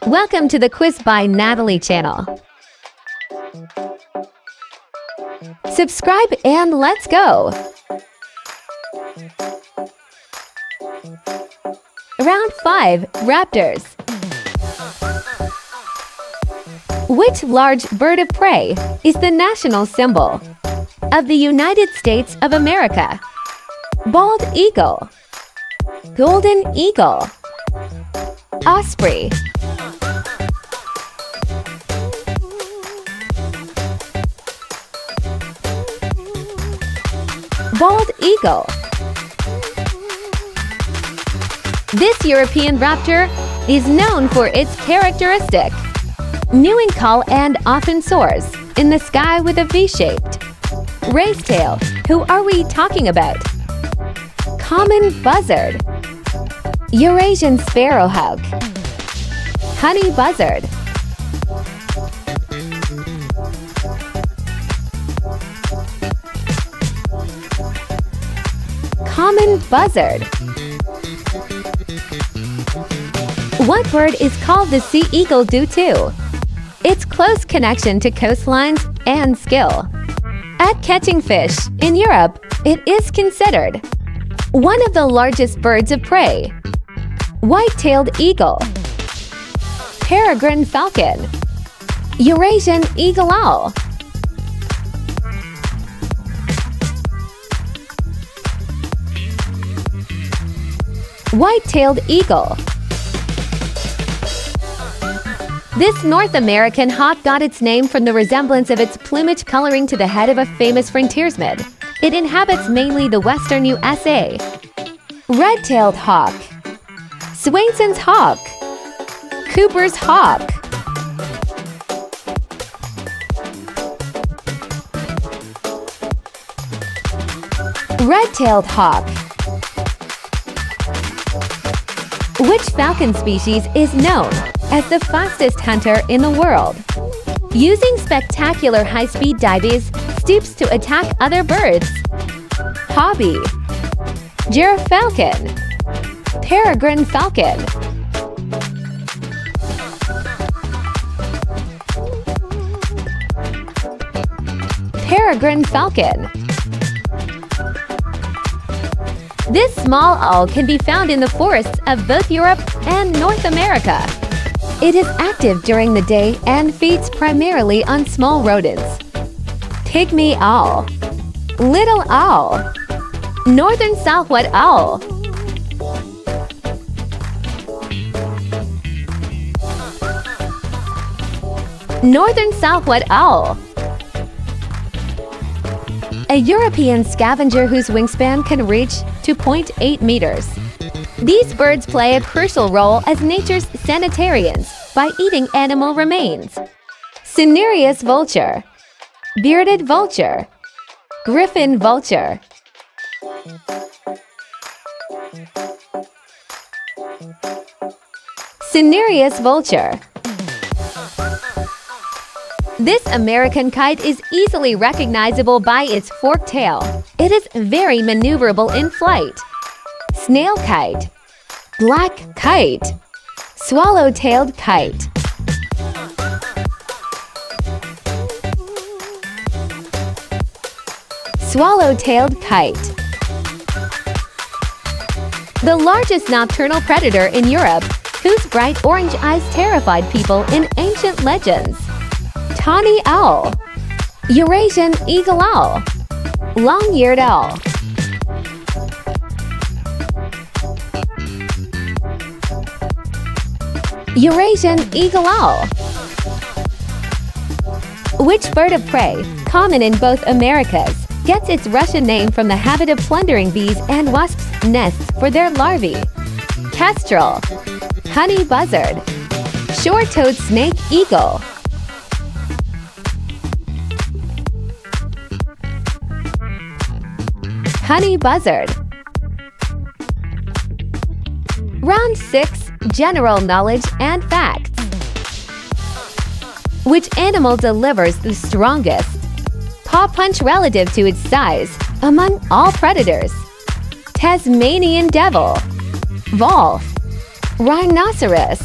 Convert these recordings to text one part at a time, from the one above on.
Welcome to the Quiz by Natalie channel. Subscribe and let's go! Round 5. Raptors. Which large bird of prey is the national symbol of the United States of America? Bald eagle, golden eagle, osprey. Bald eagle. This European raptor is known for its characteristic mewing call and often soars in the sky with a V-shaped raised tail. Who are we talking about? Common buzzard, Eurasian sparrowhawk, honey buzzard. Common buzzard. What bird is called the sea eagle due to its close connection to coastlines and skill at catching fish? In Europe, it is considered one of the largest birds of prey. White-tailed eagle, peregrine falcon, Eurasian eagle owl. White-tailed eagle. This North American hawk got its name from the resemblance of its plumage coloring to the head of a famous frontiersman. It inhabits mainly the western USA. Red-tailed hawk, Swainson's hawk, Cooper's hawk. Red-tailed hawk. Which falcon species is known as the fastest hunter in the world? Using spectacular high-speed dives, stoops to attack other birds. Hobby, Gyrfalcon, peregrine falcon. Peregrine falcon. This small owl can be found in the forests of both Europe and North America. It is active during the day and feeds primarily on small rodents. Pygmy owl, little owl, northern southwest owl. Northern southwest owl. A European scavenger whose wingspan can reach to 0.8 meters. These birds play a crucial role as nature's sanitarians by eating animal remains. Cinereous vulture, bearded vulture, griffin vulture. Cinereous vulture. This American kite is easily recognizable by its forked tail. It is very maneuverable in flight. Snail kite, black kite, swallow-tailed kite. Swallow-tailed kite. The largest nocturnal predator in Europe, whose bright orange eyes terrified people in ancient legends. Tawny owl, Eurasian eagle owl, long-eared owl. Eurasian eagle owl. Which bird of prey, common in both Americas, gets its Russian name from the habit of plundering bees and wasps' nests for their larvae? Kestrel, honey buzzard, short-toed snake eagle. Honey buzzard. Round 6. General knowledge and facts. Which animal delivers the strongest paw punch relative to its size among all predators? Tasmanian devil, wolf, rhinoceros.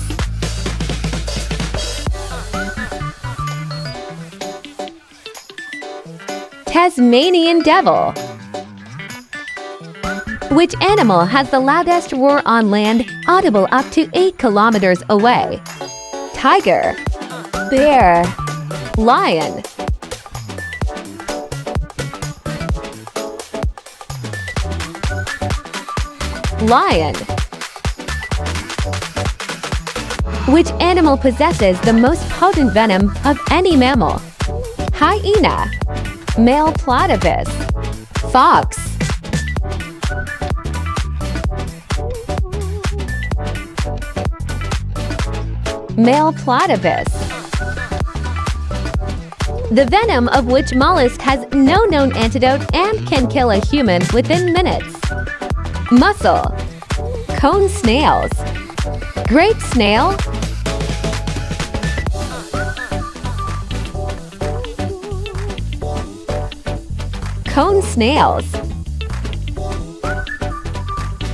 Tasmanian devil. Which animal has the loudest roar on land, audible up to 8 kilometers away? Tiger, bear, lion. Lion. Which animal possesses the most potent venom of any mammal? Hyena, male platypus, fox. Male platypus. The venom of which mollusk has no known antidote and can kill a human within minutes? Mussel, cone snails, grape snail. Cone snails.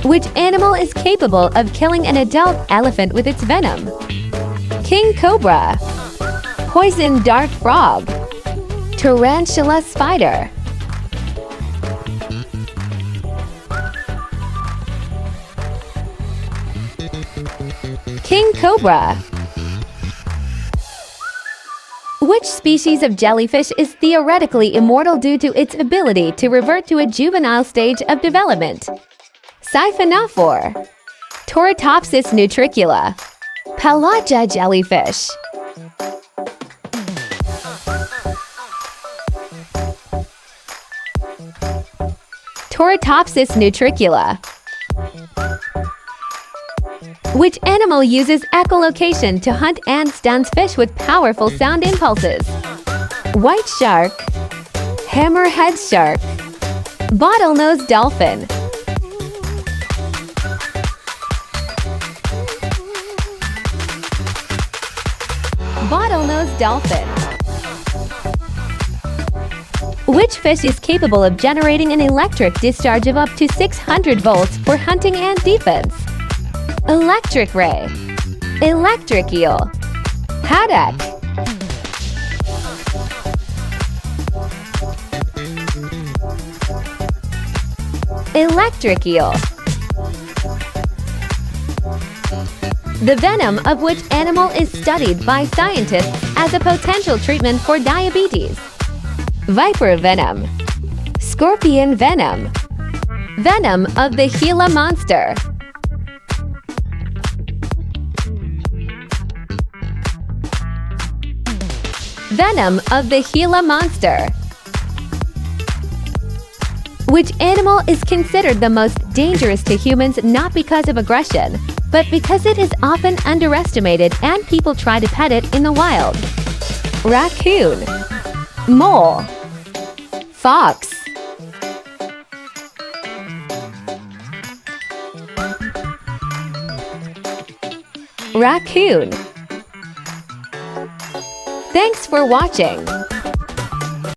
Which animal is capable of killing an adult elephant with its venom? King cobra, poison dart frog, tarantula spider. King cobra. Which species of jellyfish is theoretically immortal due to its ability to revert to a juvenile stage of development? Siphonophore, Tortopsis nutricula, Pelagia jellyfish. Tortopsis nutricula. Which animal uses echolocation to hunt and stuns fish with powerful sound impulses? White shark, hammerhead shark, bottlenose dolphin. Bottlenose dolphin. Which fish is capable of generating an electric discharge of up to 600 volts for hunting and defense? Electric ray, electric eel, haddock. Electric eel. The venom of which animal is studied by scientists as a potential treatment for diabetes? Viper venom, scorpion venom, venom of the Gila monster. Venom of the Gila monster. Which animal is considered the most dangerous to humans not because of aggression, but because it is often underestimated and people try to pet it in the wild? Raccoon, mole, fox. Raccoon. Thanks for watching.